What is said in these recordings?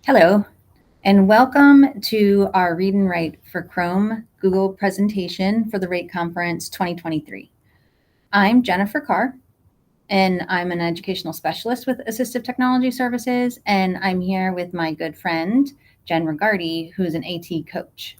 Hello, and welcome to our Read and Write for Chrome Google presentation for the RATE Conference 2023. I'm Jennifer Carr, and I'm an educational specialist with Assistive Technology Services, and I'm here with my good friend, Jen Rigardi, who's an AT coach.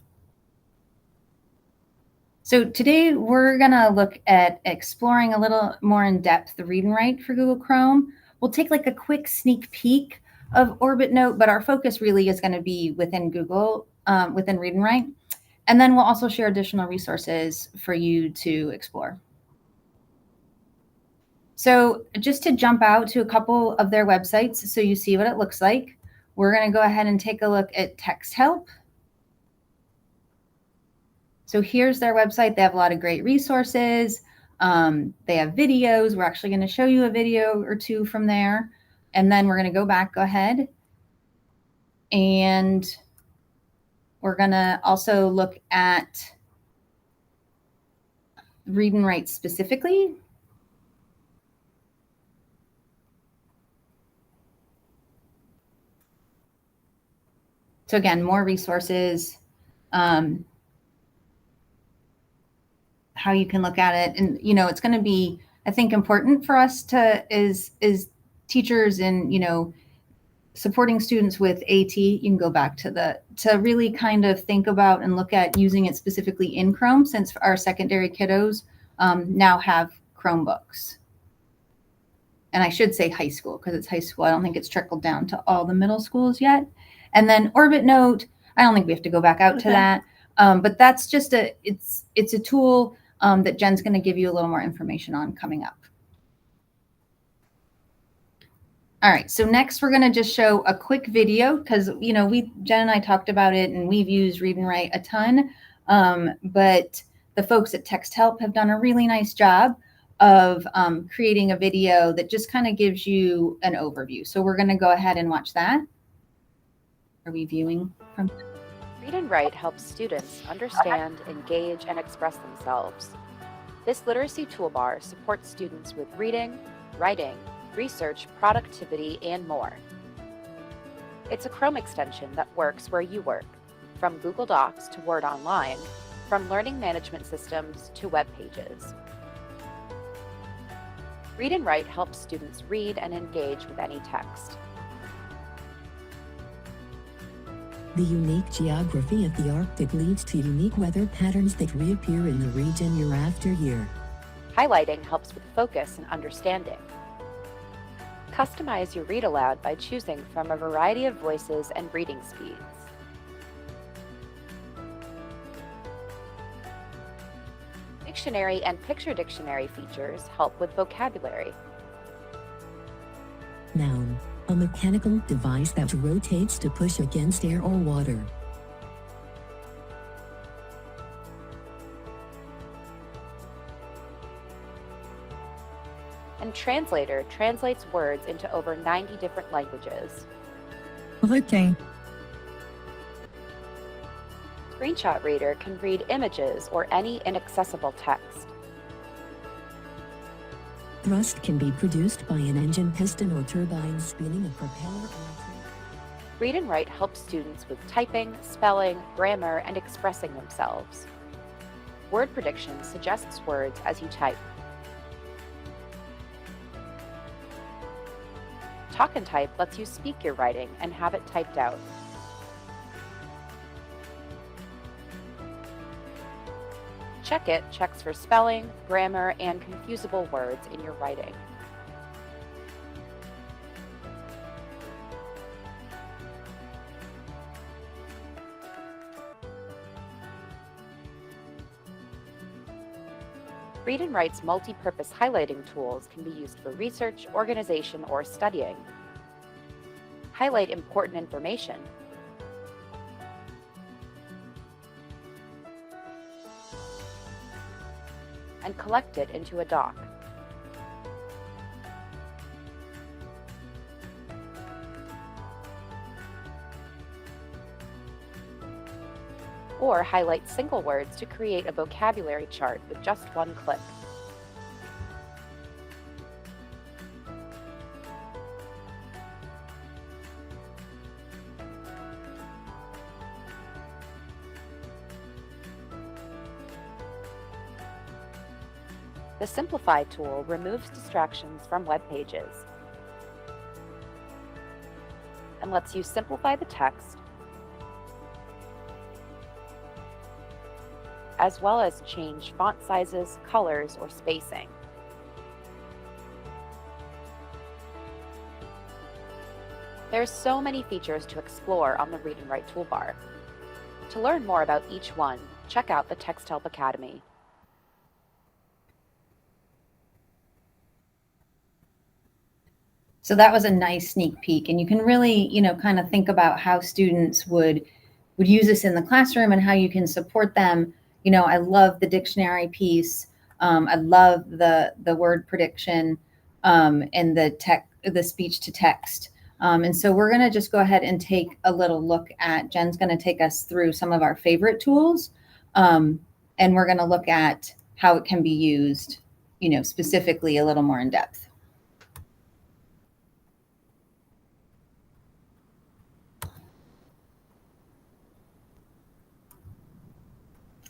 So today we're gonna look at exploring a little more in depth the Read and Write for Google Chrome. We'll take like a quick sneak peek of Orbit Note, but our focus really is gonna be within Google, within Read and Write. And then we'll also share additional resources for you to explore. So just to jump out to a couple of their websites so you see what it looks like, we're gonna go ahead and take a look at Text Help. So here's their website. They have a lot of great resources. They have videos. We're actually going to show you a video or two from there. And then we're going to go ahead. And we're going to also look at Read and Write specifically. So again, more resources, how you can look at it. And, you know, it's going to be, I think, important for us to, is teachers and, you know, supporting students with AT, you can go back to really kind of think about and look at using it specifically in Chrome, since our secondary kiddos now have Chromebooks. And I should say high school because it's high school. I don't think it's trickled down to all the middle schools yet. And then Orbit Note, I don't think we have to go back out to that. But that's just it's a tool that Jen's going to give you a little more information on coming up. All right, so next we're going to just show a quick video because, you know, Jen and I talked about it and we've used Read and Write a ton, but the folks at Text Help have done a really nice job of creating a video that just kind of gives you an overview. So we're going to go ahead and watch that. Are we viewing from? Read and Write helps students understand, engage, and express themselves. This literacy toolbar supports students with reading, writing, research, productivity, and more. It's a Chrome extension that works where you work, from Google Docs to Word Online, from learning management systems to web pages. Read and Write helps students read and engage with any text. The unique geography of the Arctic leads to unique weather patterns that reappear in the region year after year. Highlighting helps with focus and understanding. Customize your read aloud by choosing from a variety of voices and reading speeds. Dictionary and picture dictionary features help with vocabulary. Noun, a mechanical device that rotates to push against air or water. And Translator translates words into over 90 different languages. Okay. Screenshot Reader can read images or any inaccessible text. Thrust can be produced by an engine piston or turbine spinning a propeller. Read and Write helps students with typing, spelling, grammar, and expressing themselves. Word Prediction suggests words as you type. Talk and Type lets you speak your writing and have it typed out. Check It checks for spelling, grammar, and confusable words in your writing. Read and Write's multi-purpose highlighting tools can be used for research, organization, or studying. Highlight important information. And collect it into a doc. Or highlight single words to create a vocabulary chart with just one click. The Simplify tool removes distractions from web pages and lets you simplify the text, as well as change font sizes, colors, or spacing. There's so many features to explore on the Read and Write toolbar. To learn more about each one, check out the Text Help Academy. So that was a nice sneak peek, and you can really, kind of think about how students would use this in the classroom and how you can support them. I love the dictionary piece. I love the word prediction and the speech to text. And so we're going to just go ahead and take a little look at, Jen's going to take us through some of our favorite tools. And we're going to look at how it can be used, specifically a little more in depth.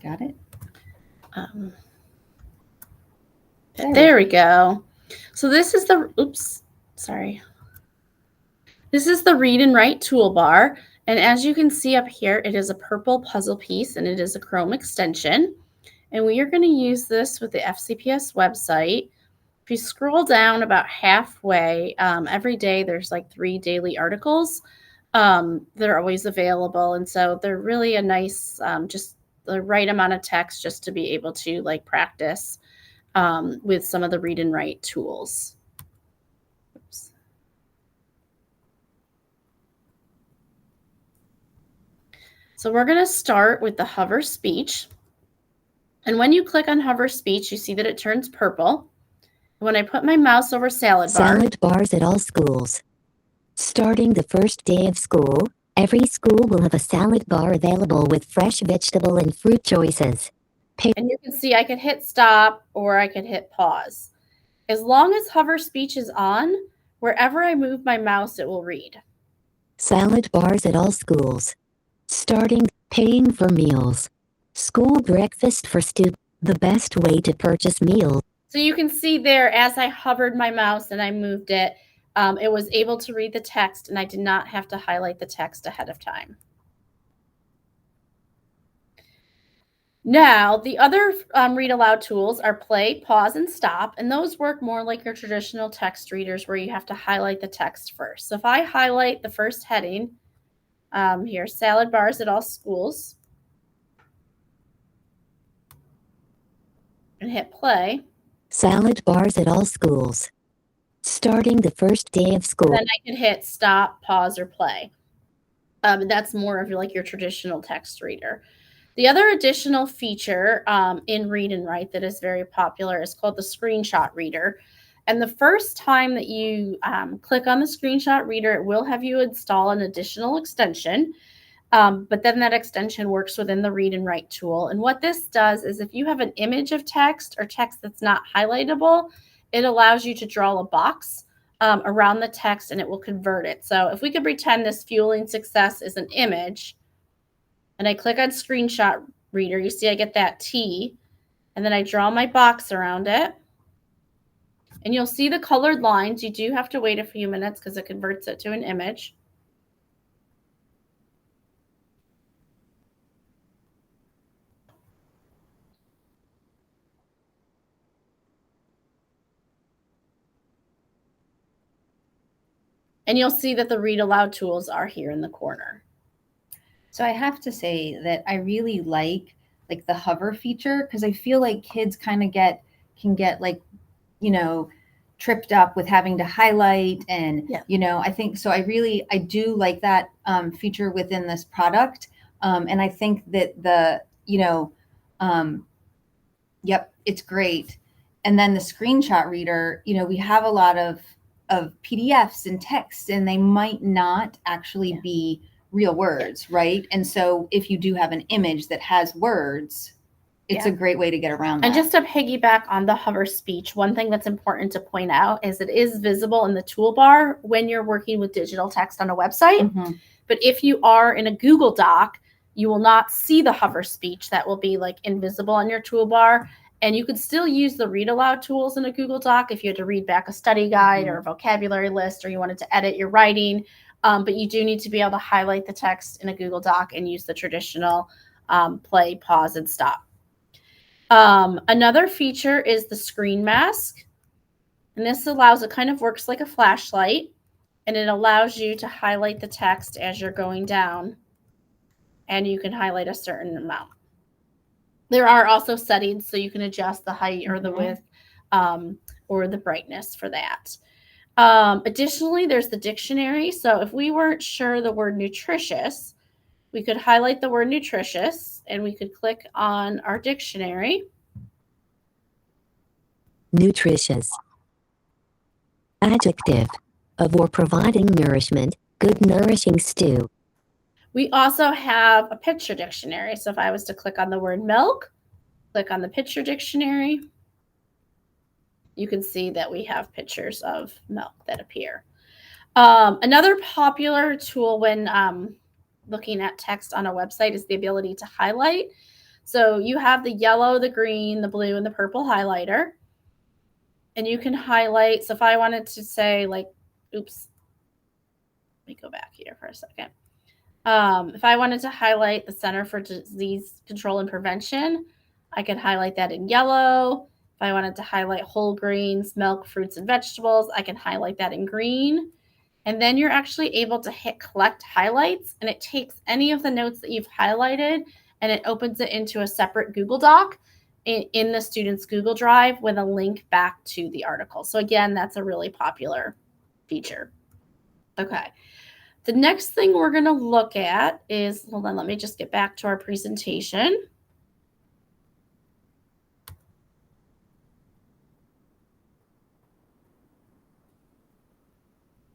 Got it? There we go. So this is the, This is the Read and Write toolbar. And as you can see up here, it is a purple puzzle piece and it is a Chrome extension. And we are going to use this with the FCPS website. If you scroll down about halfway, every day there's like 3 daily articles. They're always available. And so they're really a nice, just the right amount of text just to be able to like practice with some of the Read and Write tools. Oops. So we're going to start with the hover speech. And when you click on hover speech, you see that it turns purple. When I put my mouse over salad bars at all schools. Starting the first day of school, every school will have a salad bar available with fresh vegetable and fruit choices. And you can see I could hit stop or I could hit pause. As long as hover speech is on, wherever I move my mouse, it will read. Salad bars at all schools. Starting paying for meals. School breakfast for students. The best way to purchase meals. So you can see there, as I hovered my mouse and I moved it, it was able to read the text and I did not have to highlight the text ahead of time. Now, the other read aloud tools are play, pause, and stop, and those work more like your traditional text readers where you have to highlight the text first. So if I highlight the first heading here, salad bars at all schools, and hit play. Salad bars at all schools. Starting the first day of school. Then I can hit stop, pause, or play. That's more of like your traditional text reader. The other additional feature in Read and Write that is very popular is called the screenshot reader. And the first time that you click on the screenshot reader, it will have you install an additional extension. But then that extension works within the Read and Write tool. And what this does is if you have an image of text or text that's not highlightable, it allows you to draw a box around the text and it will convert it. So if we could pretend this fueling success is an image and I click on screenshot reader, you see I get that T and then I draw my box around it. And you'll see the colored lines. You do have to wait a few minutes because it converts it to an image. And you'll see that the read aloud tools are here in the corner. So I have to say that I really like the hover feature because I feel like kids kind of can get like, tripped up with having to highlight and, I think so. I do like that feature within this product. And I think that it's great. And then the screenshot reader, we have a lot of PDFs and texts and they might not actually be real words, right? And so if you do have an image that has words, it's a great way to get around that. And just to piggyback on the hover speech, one thing that's important to point out is it is visible in the toolbar when you're working with digital text on a website. Mm-hmm. But if you are in a Google Doc, you will not see the hover speech. That will be like invisible on your toolbar. And you could still use the read aloud tools in a Google Doc if you had to read back a study guide or a vocabulary list, or you wanted to edit your writing. But you do need to be able to highlight the text in a Google Doc and use the traditional play, pause, and stop. Another feature is the screen mask. And this allows, it kind of works like a flashlight, and it allows you to highlight the text as you're going down, and you can highlight a certain amount. There are also settings so you can adjust the height or the width or the brightness for that. Additionally, there's the dictionary. So if we weren't sure the word nutritious, we could highlight the word nutritious and we could click on our dictionary. Nutritious. Adjective. Of or providing nourishment, good nourishing stew. We also have a picture dictionary. So if I was to click on the word milk, click on the picture dictionary, you can see that we have pictures of milk that appear. Another popular tool when looking at text on a website is the ability to highlight. So you have the yellow, the green, the blue, and the purple highlighter. And you can highlight. So if I wanted to say like, oops, let me go back here for a second. If I wanted to highlight the Center for Disease Control and Prevention, I could highlight that in yellow. If I wanted to highlight whole grains, milk, fruits, and vegetables, I can highlight that in green. And then you're actually able to hit collect highlights, and it takes any of the notes that you've highlighted and it opens it into a separate Google Doc in the student's Google Drive with a link back to the article. So again, that's a really popular feature. Okay. The next thing we're going to look at is, hold on, let me just get back to our presentation.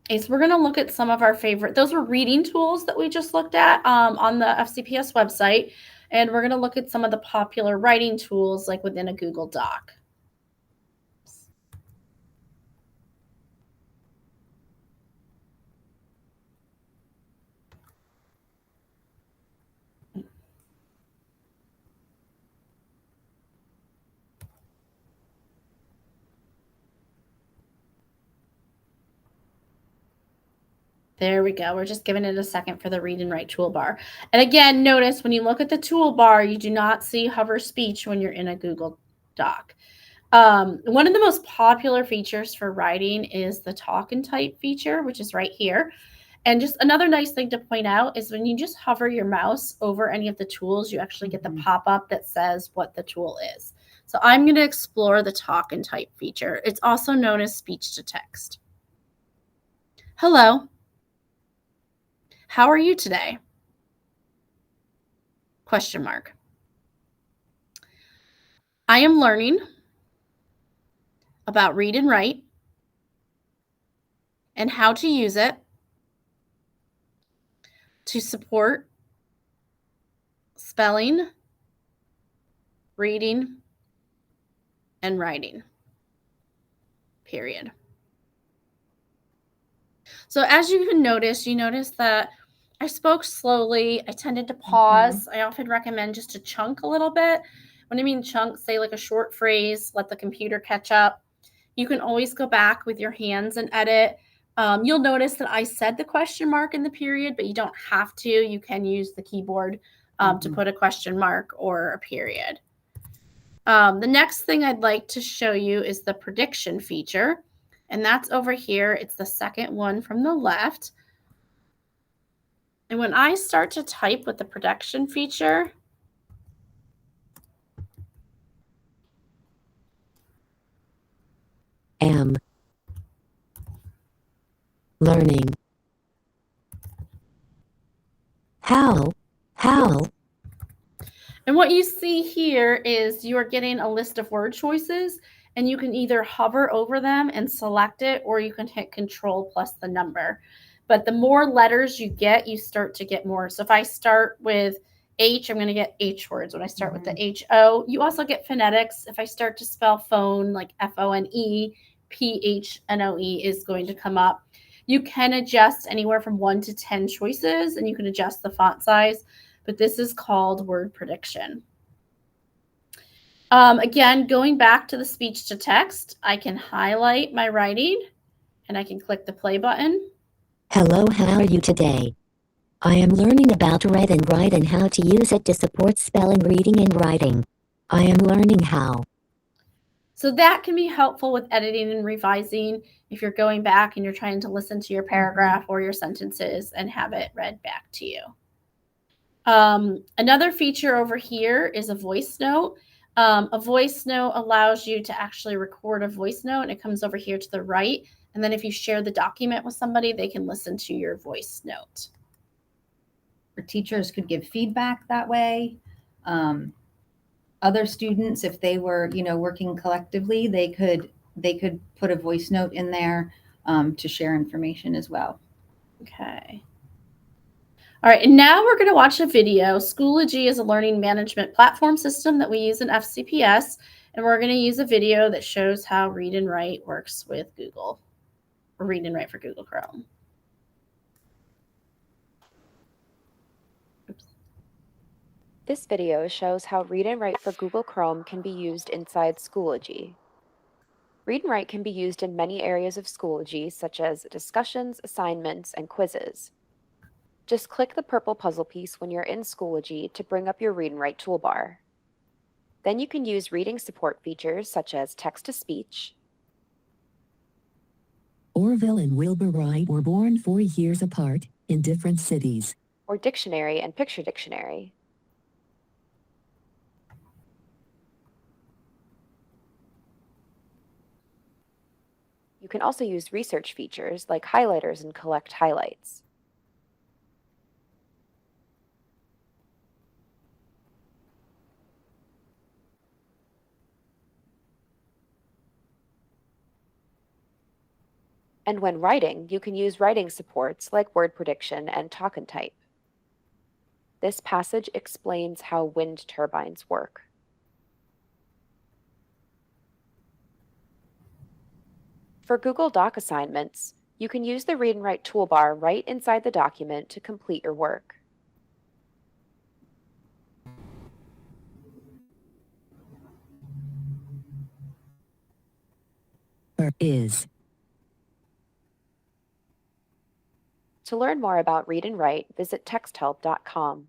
Is we're going to look at some of our favorite, those were reading tools that we just looked at on the FCPS website. And we're going to look at some of the popular writing tools like within a Google Doc. There we go. We're just giving it a second for the read and write toolbar. And again, notice when you look at the toolbar, you do not see hover speech when you're in a Google Doc. One of the most popular features for writing is the talk and type feature, which is right here. And just another nice thing to point out is when you just hover your mouse over any of the tools, you actually get the pop-up that says what the tool is. So I'm going to explore the talk and type feature. It's also known as speech to text. Hello. How are you today? Question mark. I am learning about read and write and how to use it to support spelling, reading, and writing, period. So as you can notice, you notice that I spoke slowly. I tended to pause. I often recommend just to chunk a little bit. When I mean chunk, say like a short phrase, let the computer catch up. You can always go back with your hands and edit. You'll notice that I said the question mark in the period, but you don't have to. You can use the keyboard to put a question mark or a period. The next thing I'd like to show you is the prediction feature. And that's over here. It's the second one from the left. And when I start to type with the prediction feature, Am learning. How? And what you see here is you are getting a list of word choices, and you can either hover over them and select it, or you can hit Control plus the number. But the more letters you get, you start to get more. So if I start with H, I'm going to get H words. When I start with the H-O, you also get phonetics. If I start to spell phone, like F-O-N-E, P-H-N-O-E is going to come up. You can adjust anywhere from 1 to 10 choices, and you can adjust the font size, but this is called word prediction. Again, going back to the speech to text, I can highlight my writing and I can click the play button. Hello, how are you today? I am learning about read and write and how to use it to support spelling, reading, and writing. I am learning how. So that can be helpful with editing and revising if you're going back and you're trying to listen to your paragraph or your sentences and have it read back to you. Another feature over here is a voice note. A voice note allows you to actually record a voice note, and it comes over here to the right. And then if you share the document with somebody, they can listen to your voice note. Or teachers could give feedback that way. Other students, if they were, working collectively, they could put a voice note in there to share information as well. Okay. All right, and now we're going to watch a video. Schoology is a learning management platform system that we use in FCPS, and we're going to use a video that shows how Read and Write works with Google, or Read and Write for Google Chrome. Oops. This video shows how Read and Write for Google Chrome can be used inside Schoology. Read and Write can be used in many areas of Schoology, such as discussions, assignments, and quizzes. Just click the purple puzzle piece when you're in Schoology to bring up your Read and Write toolbar. Then you can use reading support features such as text-to-speech. Orville and Wilbur Wright were born 4 years apart in different cities. Or dictionary and picture dictionary. You can also use research features like highlighters and collect highlights. And when writing, you can use writing supports like word prediction and talk and type. This passage explains how wind turbines work. For Google Doc assignments, you can use the Read and Write toolbar right inside the document to complete your work. Is. To learn more about Read and Write, visit texthelp.com.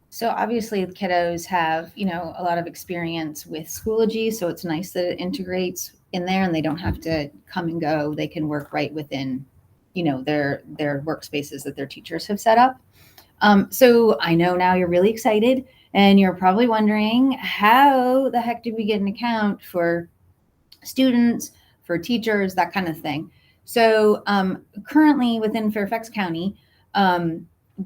So obviously the kiddos have, a lot of experience with Schoology, so it's nice that it integrates in there and they don't have to come and go. They can work right within, their workspaces that their teachers have set up. So I know now you're really excited and you're probably wondering, how the heck did we get an account for students, for teachers, that kind of thing? So currently within Fairfax County,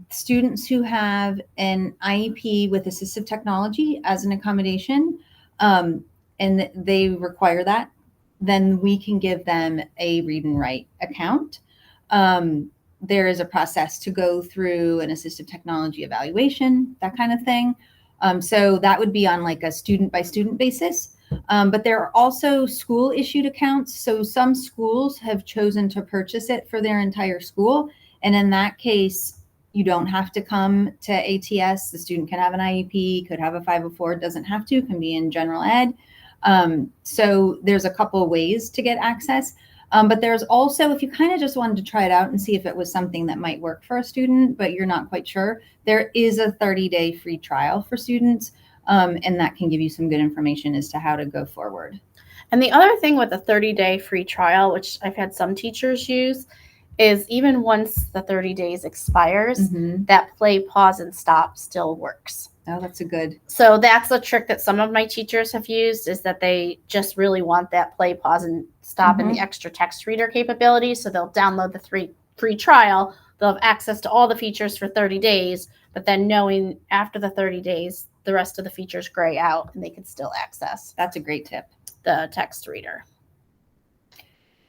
students who have an IEP with assistive technology as an accommodation, and they require that, then we can give them a Read and Write account. There is a process to go through an assistive technology evaluation, that kind of thing. So that would be on like a student by student basis. But there are also school issued accounts. So some schools have chosen to purchase it for their entire school. And in that case, you don't have to come to ATS. The student can have an IEP, could have a 504, doesn't have to, can be in general ed. So there's a couple of ways to get access. But there's also, if you kind of just wanted to try it out and see if it was something that might work for a student, but you're not quite sure, there is a 30-day free trial for students. And that can give you some good information as to how to go forward. And the other thing with a 30-day free trial, which I've had some teachers use, is even once the 30 days expires, that play, pause, and stop still works. Oh, that's a good. So that's a trick that some of my teachers have used, is that they just really want that play, pause, and stop and the extra text reader capability. So they'll download the free trial. They'll have access to all the features for 30 days, but then knowing after the 30 days, the rest of the features gray out and they can still access. That's a great tip. The text reader.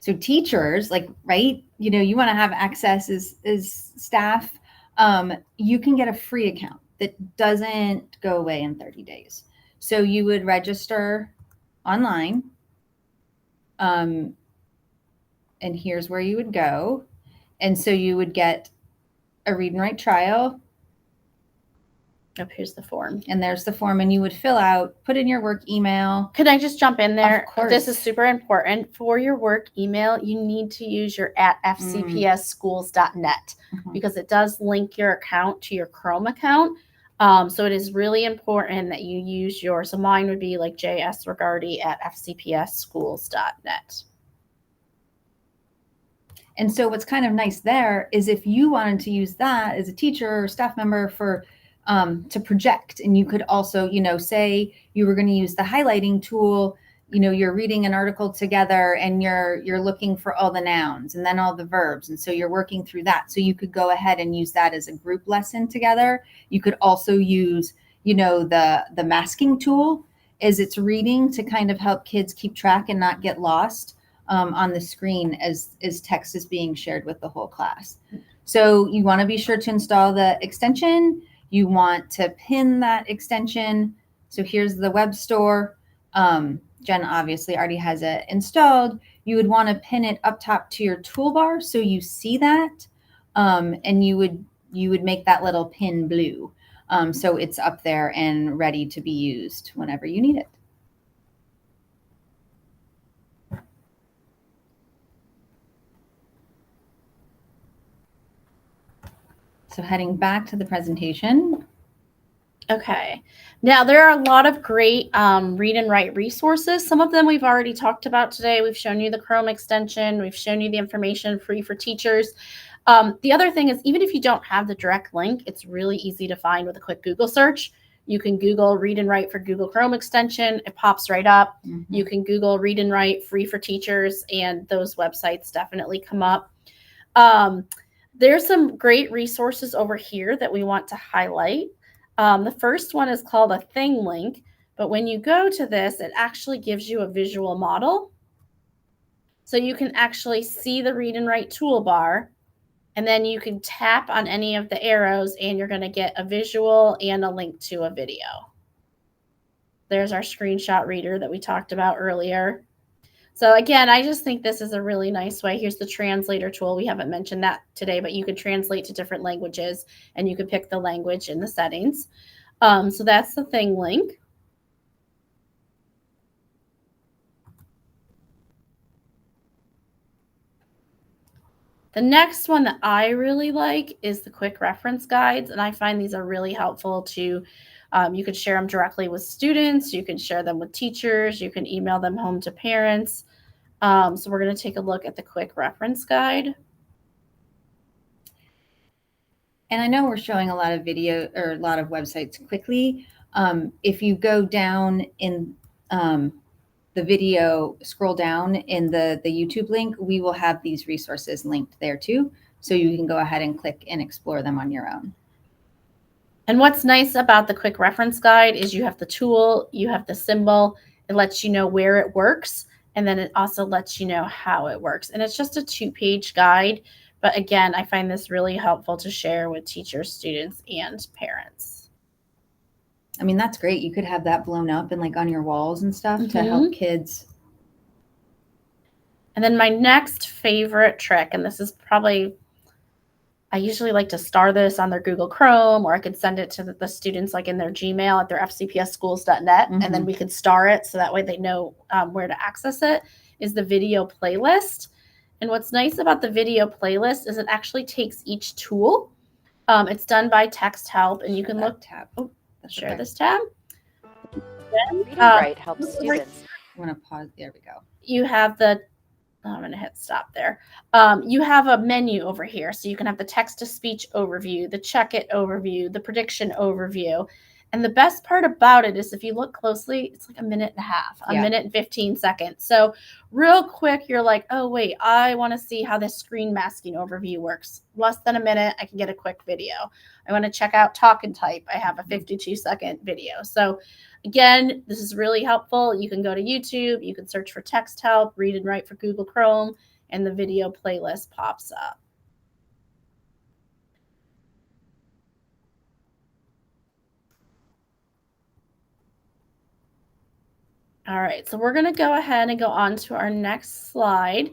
So teachers, right, you want to have access as staff. You can get a free account that doesn't go away in 30 days. So you would register online. And and here's where you would go. And so you would get a read and write trial. Oh, here's the form. And there's the form, and you would fill out, put in your work email. Can I just jump in there? Of course. This is super important. For your work email, you need to use your @fcpsschools.net because it does link your account to your Chrome account. So it is really important that you use yours. So mine would be like jsregardi@fcpsschools.net. And so what's kind of nice there is if you wanted to use that as a teacher or staff member for to project, and you could also, say you were going to use the highlighting tool, you're reading an article together and you're looking for all the nouns and then all the verbs. And so you're working through that. So you could go ahead and use that as a group lesson together. You could also use, the masking tool as it's reading to kind of help kids keep track and not get lost on the screen as text is being shared with the whole class. So you want to be sure to install the extension. You want to pin that extension. So here's the web store. Jen obviously already has it installed. You would want to pin it up top to your toolbar so you see that, and you would make that little pin blue, so it's up there and ready to be used whenever you need it. So heading back to the presentation. Okay. Now, there are a lot of great read and write resources. Some of them we've already talked about today. We've shown you the Chrome extension. We've shown you the information free for teachers. The other thing is, even if you don't have the direct link, it's really easy to find with a quick Google search. You can Google read and write for Google Chrome extension. It pops right up. Mm-hmm. You can Google read and write free for teachers, and those websites definitely come up. There's some great resources over here that we want to highlight. The first one is called a thing link, but when you go to this, it actually gives you a visual model. So you can actually see the read and write toolbar, and then you can tap on any of the arrows and you're going to get a visual and a link to a video. There's our screenshot reader that we talked about earlier. So again, I just think this is a really nice way. Here's the translator tool. We haven't mentioned that today, but you can translate to different languages and you can pick the language in the settings. So that's the thing link. The next one that I really like is the quick reference guides. And I find these are really helpful to, you can share them directly with students. You can share them with teachers. You can email them home to parents. So we're going to take a look at the quick reference guide. And I know we're showing a lot of video or a lot of websites quickly. If you go down in the video, scroll down in the YouTube link, we will have these resources linked there too. So you can go ahead and click and explore them on your own. And what's nice about the quick reference guide is you have the tool, you have the symbol, it lets you know where it works. And then it also lets you know how it works. And it's just a 2-page guide. But again, I find this really helpful to share with teachers, students, and parents. I mean, that's great. You could have that blown up and like on your walls and stuff to help kids. And then my next favorite trick, and this is probably, I usually like to star this on their Google Chrome, or I could send it to the students like in their Gmail at their fcpsschools.net, and then we could star it so that way they know where to access it, is the video playlist. And what's nice about the video playlist is it actually takes each tool. It's done by Text Help, and you can look tab. Oh, share this tab. Read and write helps students. I'm going to pause. There we go. You have the I'm going to hit stop there. You have a menu over here. So you can have the text-to-speech overview, the check-it overview, the prediction overview. And the best part about it is if you look closely, it's like a minute and a half, a minute and 15 seconds. So real quick, you're like, oh, wait, I want to see how this screen masking overview works. Less than a minute, I can get a quick video. I want to check out talk and type. I have a 52-second video. So again, this is really helpful. You can go to YouTube. You can search for Text Help, Read and Write for Google Chrome, and the video playlist pops up. All right, so we're going to go ahead and go on to our next slide.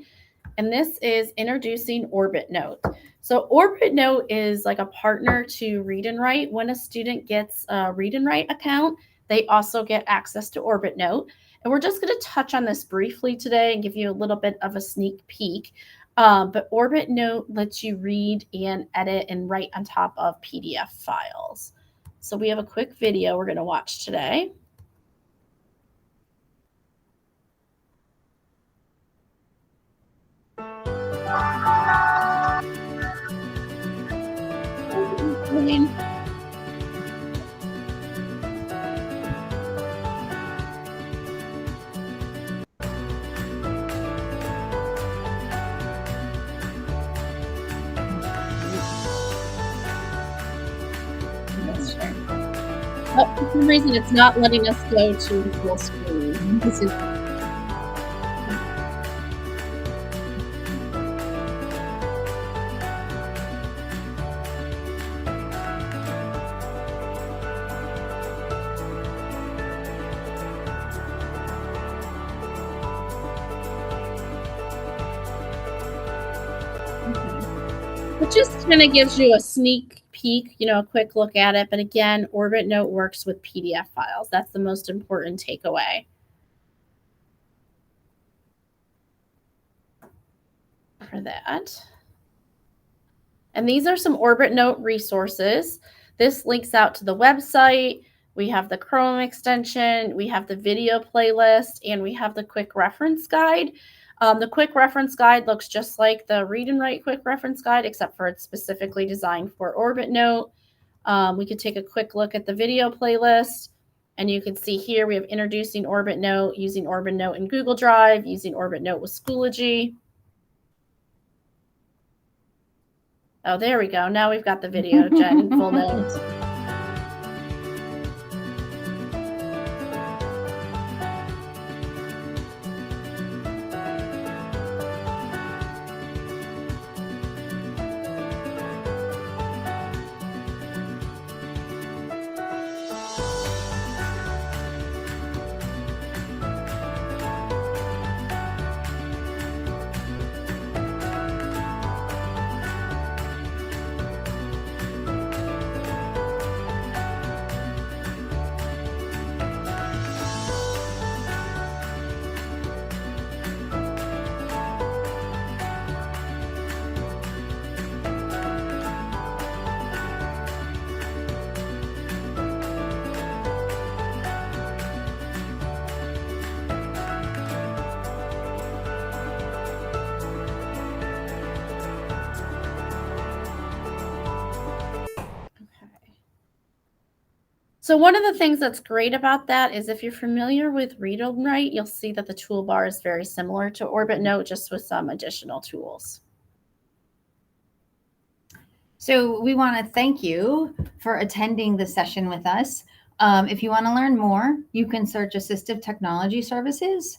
and this is introducing Orbit Note. So Orbit Note is like a partner to Read and Write. When a student gets a Read and Write account, they also get access to Orbit Note. And we're just going to touch on this briefly today and give you a little bit of a sneak peek. But Orbit Note lets you read and edit and write on top of PDF files. So we have a quick video we're going to watch today. Oh, for some reason, it's not letting us go to the full screen. This is it just kind of gives you a sneak peek, a quick look at it. But again, Orbit Note works with PDF files. That's the most important takeaway. For that. And these are some Orbit Note resources. This links out to the website. We have the Chrome extension. We have the video playlist, and we have the quick reference guide. The quick reference guide looks just like the Read and Write quick reference guide, except for it's specifically designed for Orbit Note. We could take a quick look at the video playlist, and you can see here we have introducing Orbit Note, using Orbit Note in Google Drive, using Orbit Note with Schoology. Oh, there we go. Now we've got the video, Jen, in full note. So one of the things that's great about that is if you're familiar with Read and Write, you'll see that the toolbar is very similar to Orbit Note, just with some additional tools. So we want to thank you for attending the session with us. If you want to learn more, you can search Assistive Technology Services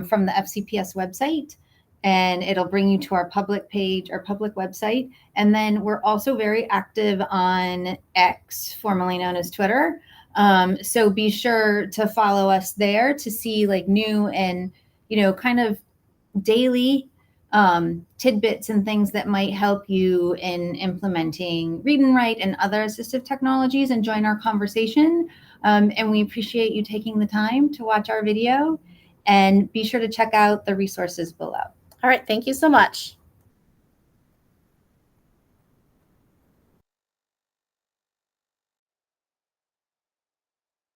from the FCPS website, and it'll bring you to our public page, our public website. And then we're also very active on X, formerly known as Twitter. So be sure to follow us there to see like new and, kind of daily tidbits and things that might help you in implementing Read and Write and other assistive technologies, and join our conversation. And we appreciate you taking the time to watch our video, and be sure to check out the resources below. All right. Thank you so much.